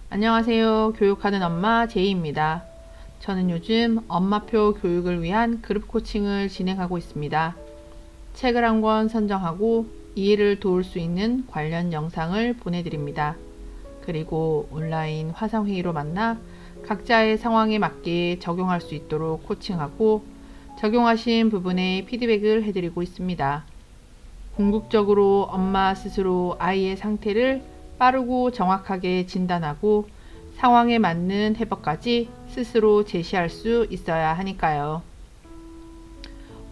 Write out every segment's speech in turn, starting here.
안녕하세요. 교육하는 엄마 제이입니다. 저는 요즘 엄마표 교육을 위한 그룹 코칭을 진행하고 있습니다. 책을 한 권 선정하고 이해를 도울 수 있는 관련 영상을 보내드립니다. 그리고 온라인 화상회의로 만나 각자의 상황에 맞게 적용할 수 있도록 코칭하고 적용하신 부분에 피드백을 해드리고 있습니다. 궁극적으로 엄마 스스로 아이의 상태를 빠르고 정확하게 진단하고 상황에 맞는 해법까지 스스로 제시할 수 있어야 하니까요.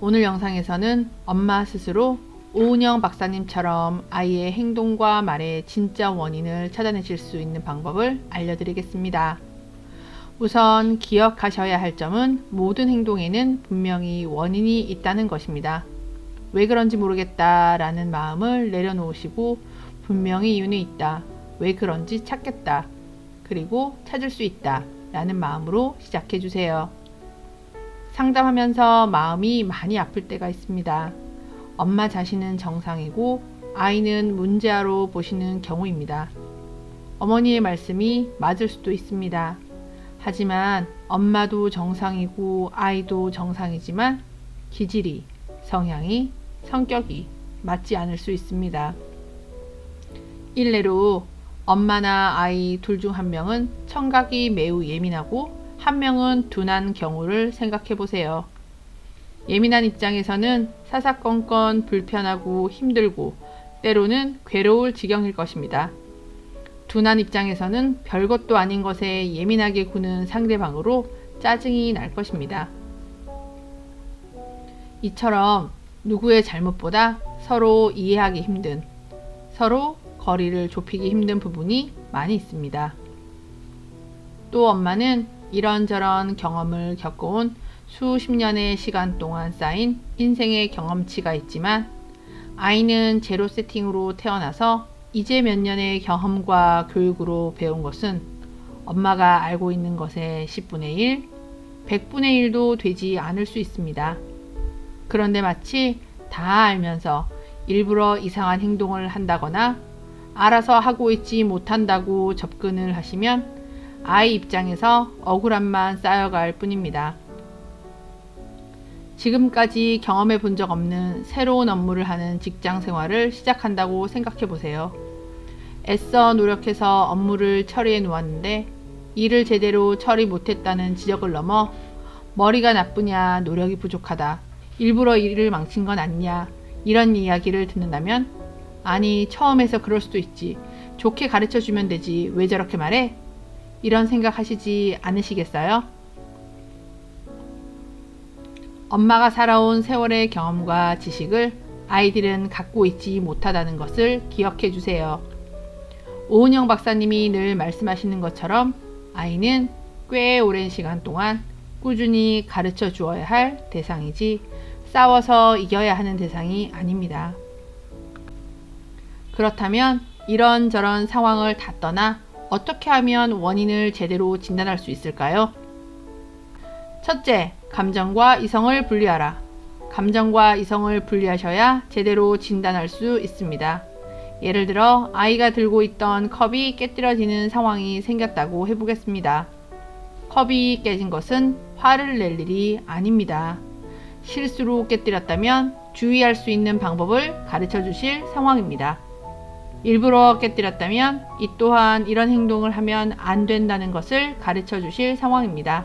오늘 영상에서는 엄마 스스로 오은영 박사님처럼 아이의 행동과 말의 진짜 원인을 찾아내실 수 있는 방법을 알려드리겠습니다. 우선 기억하셔야 할 점은 모든 행동에는 분명히 원인이 있다는 것입니다. 왜 그런지 모르겠다 라는 마음을 내려놓으시고 분명히 이유는 있다. 왜 그런지 찾겠다. 그리고 찾을 수 있다 라는 마음으로 시작해 주세요. 상담하면서 마음이 많이 아플 때가 있습니다. 엄마 자신은 정상이고 아이는 문제아로 보시는 경우입니다. 어머니의 말씀이 맞을 수도 있습니다. 하지만 엄마도 정상이고 아이도 정상이지만 기질이, 성향이, 성격이 맞지 않을 수 있습니다. 일례로 엄마나 아이 둘 중 한 명은 청각이 매우 예민하고 한 명은 둔한 경우를 생각해 보세요. 예민한 입장에서는 사사건건 불편하고 힘들고 때로는 괴로울 지경일 것입니다. 둔한 입장에서는 별것도 아닌 것에 예민하게 구는 상대방으로 짜증이 날 것입니다. 이처럼 누구의 잘못보다 서로 이해하기 힘든, 서로 거리를 좁히기 힘든 부분이 많이 있습니다. 또 엄마는 이런저런 경험을 겪어온 수십 년의 시간 동안 쌓인 인생의 경험치가 있지만 아이는 제로 세팅으로 태어나서 이제 몇 년의 경험과 교육으로 배운 것은 엄마가 알고 있는 것의 10분의 1, 100분의 1도 되지 않을 수 있습니다. 그런데 마치 다 알면서 일부러 이상한 행동을 한다거나 알아서 하고 있지 못한다고 접근을 하시면 아이 입장에서 억울함만 쌓여갈 뿐입니다. 지금까지 경험해 본 적 없는 새로운 업무를 하는 직장 생활을 시작한다고 생각해 보세요. 애써 노력해서 업무를 처리해 놓았는데 일을 제대로 처리 못했다는 지적을 넘어 머리가 나쁘냐, 노력이 부족하다, 일부러 일을 망친 건 아니냐 이런 이야기를 듣는다면 아니 처음에서 그럴 수도 있지, 좋게 가르쳐 주면 되지, 왜 저렇게 말해? 이런 생각 하시지 않으시겠어요? 엄마가 살아온 세월의 경험과 지식을 아이들은 갖고 있지 못하다는 것을 기억해 주세요. 오은영 박사님이 늘 말씀하시는 것처럼 아이는 꽤 오랜 시간 동안 꾸준히 가르쳐 주어야 할 대상이지 싸워서 이겨야 하는 대상이 아닙니다. 그렇다면 이런저런 상황을 다 떠나 어떻게 하면 원인을 제대로 진단할 수 있을까요? 첫째, 감정과 이성을 분리하라. 감정과 이성을 분리하셔야 제대로 진단할 수 있습니다. 예를 들어 아이가 들고 있던 컵이 깨뜨려지는 상황이 생겼다고 해보겠습니다. 컵이 깨진 것은 화를 낼 일이 아닙니다. 실수로 깨뜨렸다면 주의할 수 있는 방법을 가르쳐 주실 상황입니다. 일부러 깨뜨렸다면 이 또한 이런 행동을 하면 안 된다는 것을 가르쳐 주실 상황입니다.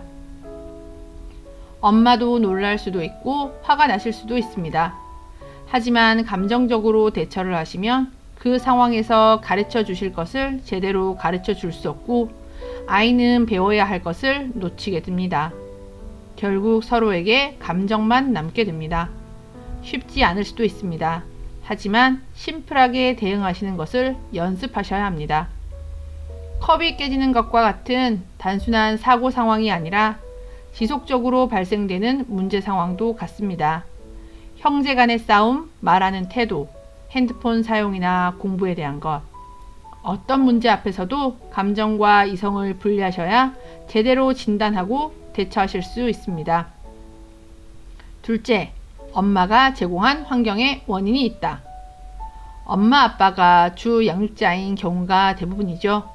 엄마도 놀랄 수도 있고 화가 나실 수도 있습니다. 하지만 감정적으로 대처를 하시면 그 상황에서 가르쳐 주실 것을 제대로 가르쳐 줄 수 없고 아이는 배워야 할 것을 놓치게 됩니다. 결국 서로에게 감정만 남게 됩니다. 쉽지 않을 수도 있습니다. 하지만 심플하게 대응하시는 것을 연습하셔야 합니다. 컵이 깨지는 것과 같은 단순한 사고 상황이 아니라 지속적으로 발생되는 문제 상황도 같습니다. 형제 간의 싸움, 말하는 태도, 핸드폰 사용이나 공부에 대한 것. 어떤 문제 앞에서도 감정과 이성을 분리하셔야 제대로 진단하고 대처하실 수 있습니다. 둘째, 엄마가 제공한 환경에 원인이 있다. 엄마 아빠가 주 양육자인 경우가 대부분이죠.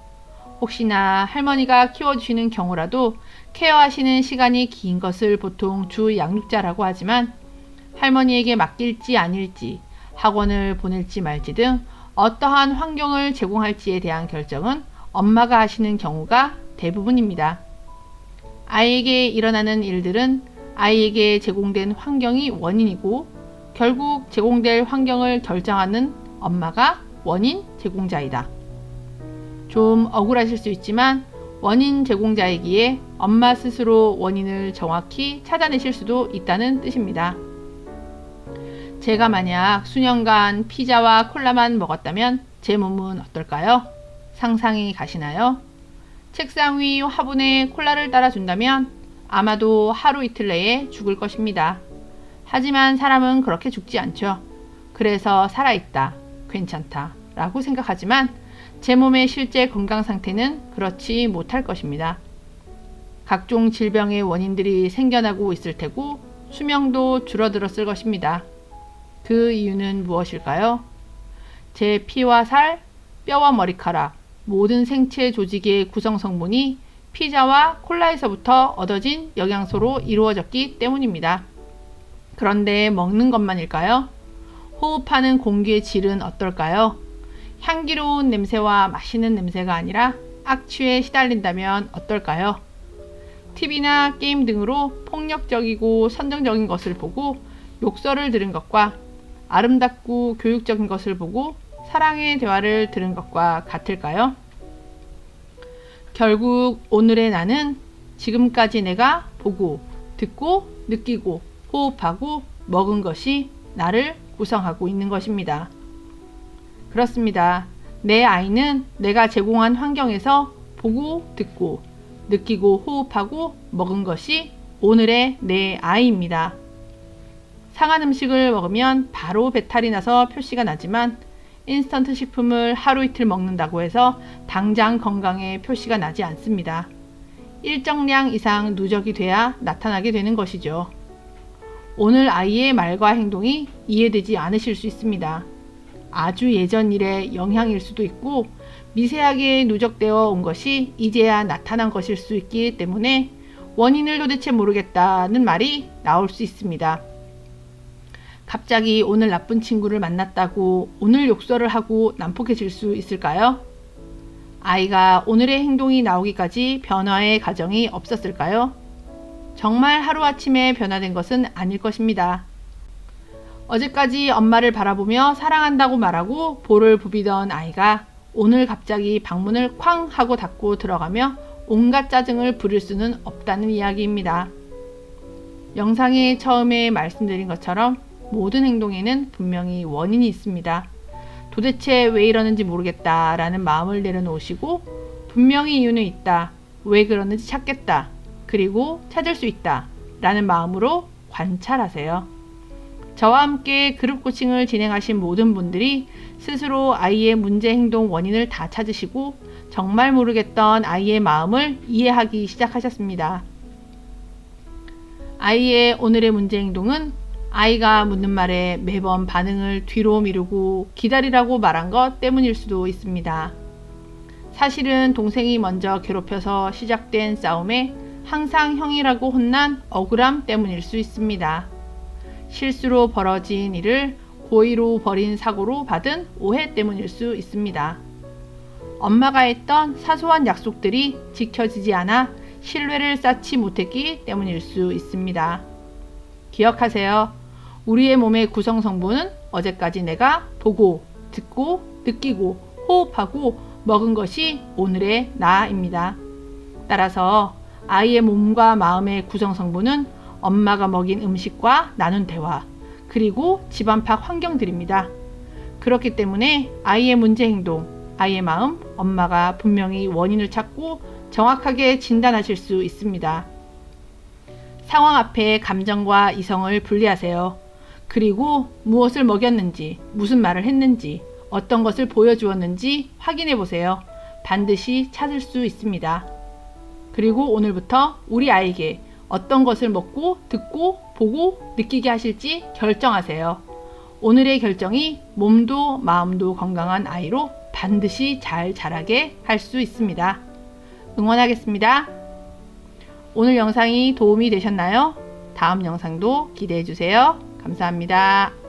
혹시나 할머니가 키워주시는 경우라도 케어하시는 시간이 긴 것을 보통 주 양육자라고 하지만 할머니에게 맡길지 아닐지, 학원을 보낼지 말지 등 어떠한 환경을 제공할지에 대한 결정은 엄마가 하시는 경우가 대부분입니다. 아이에게 일어나는 일들은 아이에게 제공된 환경이 원인이고 결국 제공될 환경을 결정하는 엄마가 원인 제공자이다. 좀 억울하실 수 있지만 원인 제공자이기에 엄마 스스로 원인을 정확히 찾아내실 수도 있다는 뜻입니다. 제가 만약 수년간 피자와 콜라만 먹었다면 제 몸은 어떨까요? 상상이 가시나요? 책상 위 화분에 콜라를 따라준다면 아마도 하루 이틀 내에 죽을 것입니다. 하지만 사람은 그렇게 죽지 않죠. 그래서 살아있다, 괜찮다 라고 생각하지만 제 몸의 실제 건강 상태는 그렇지 못할 것입니다. 각종 질병의 원인들이 생겨나고 있을 테고 수명도 줄어들었을 것입니다. 그 이유는 무엇일까요? 제 피와 살, 뼈와 머리카락, 모든 생체 조직의 구성 성분이 피자와 콜라에서부터 얻어진 영양소로 이루어졌기 때문입니다. 그런데 먹는 것만일까요? 호흡하는 공기의 질은 어떨까요? 향기로운 냄새와 맛있는 냄새가 아니라 악취에 시달린다면 어떨까요? TV나 게임 등으로 폭력적이고 선정적인 것을 보고 욕설을 들은 것과 아름답고 교육적인 것을 보고 사랑의 대화를 들은 것과 같을까요? 결국 오늘의 나는 지금까지 내가 보고, 듣고, 느끼고, 호흡하고, 먹은 것이 나를 구성하고 있는 것입니다. 그렇습니다. 내 아이는 내가 제공한 환경에서 보고, 듣고, 느끼고, 호흡하고, 먹은 것이 오늘의 내 아이입니다. 상한 음식을 먹으면 바로 배탈이 나서 표시가 나지만 인스턴트 식품을 하루 이틀 먹는다고 해서 당장 건강에 표시가 나지 않습니다. 일정량 이상 누적이 돼야 나타나게 되는 것이죠. 오늘 아이의 말과 행동이 이해되지 않으실 수 있습니다. 아주 예전 일의 영향일 수도 있고 미세하게 누적되어 온 것이 이제야 나타난 것일 수 있기 때문에 원인을 도대체 모르겠다는 말이 나올 수 있습니다. 갑자기 오늘 나쁜 친구를 만났다고 오늘 욕설을 하고 난폭해질 수 있을까요? 아이가 오늘의 행동이 나오기까지 변화의 과정이 없었을까요? 정말 하루아침에 변화된 것은 아닐 것입니다. 어제까지 엄마를 바라보며 사랑한다고 말하고 볼을 부비던 아이가 오늘 갑자기 방문을 쾅 하고 닫고 들어가며 온갖 짜증을 부릴 수는 없다는 이야기입니다. 영상의 처음에 말씀드린 것처럼 모든 행동에는 분명히 원인이 있습니다. 도대체 왜 이러는지 모르겠다 라는 마음을 내려놓으시고 분명히 이유는 있다, 왜 그러는지 찾겠다, 그리고 찾을 수 있다 라는 마음으로 관찰하세요. 저와 함께 그룹 코칭을 진행하신 모든 분들이 스스로 아이의 문제 행동 원인을 다 찾으시고 정말 모르겠던 아이의 마음을 이해하기 시작하셨습니다. 아이의 오늘의 문제 행동은 아이가 묻는 말에 매번 반응을 뒤로 미루고 기다리라고 말한 것 때문일 수도 있습니다. 사실은 동생이 먼저 괴롭혀서 시작된 싸움에 항상 형이라고 혼난 억울함 때문일 수 있습니다. 실수로 벌어진 일을 고의로 벌인 사고로 받은 오해 때문일 수 있습니다. 엄마가 했던 사소한 약속들이 지켜지지 않아 신뢰를 쌓지 못했기 때문일 수 있습니다. 기억하세요. 우리의 몸의 구성 성분은 어제까지 내가 보고, 듣고, 느끼고, 호흡하고 먹은 것이 오늘의 나입니다. 따라서 아이의 몸과 마음의 구성 성분은 엄마가 먹인 음식과 나눈 대화, 그리고 집 안팎 환경들입니다. 그렇기 때문에 아이의 문제 행동, 아이의 마음, 엄마가 분명히 원인을 찾고 정확하게 진단하실 수 있습니다. 상황 앞에 감정과 이성을 분리하세요. 그리고 무엇을 먹였는지, 무슨 말을 했는지, 어떤 것을 보여주었는지 확인해 보세요. 반드시 찾을 수 있습니다. 그리고 오늘부터 우리 아이에게 어떤 것을 먹고, 듣고, 보고, 느끼게 하실지 결정하세요. 오늘의 결정이 몸도 마음도 건강한 아이로 반드시 잘 자라게 할 수 있습니다. 응원하겠습니다. 오늘 영상이 도움이 되셨나요? 다음 영상도 기대해 주세요. 감사합니다.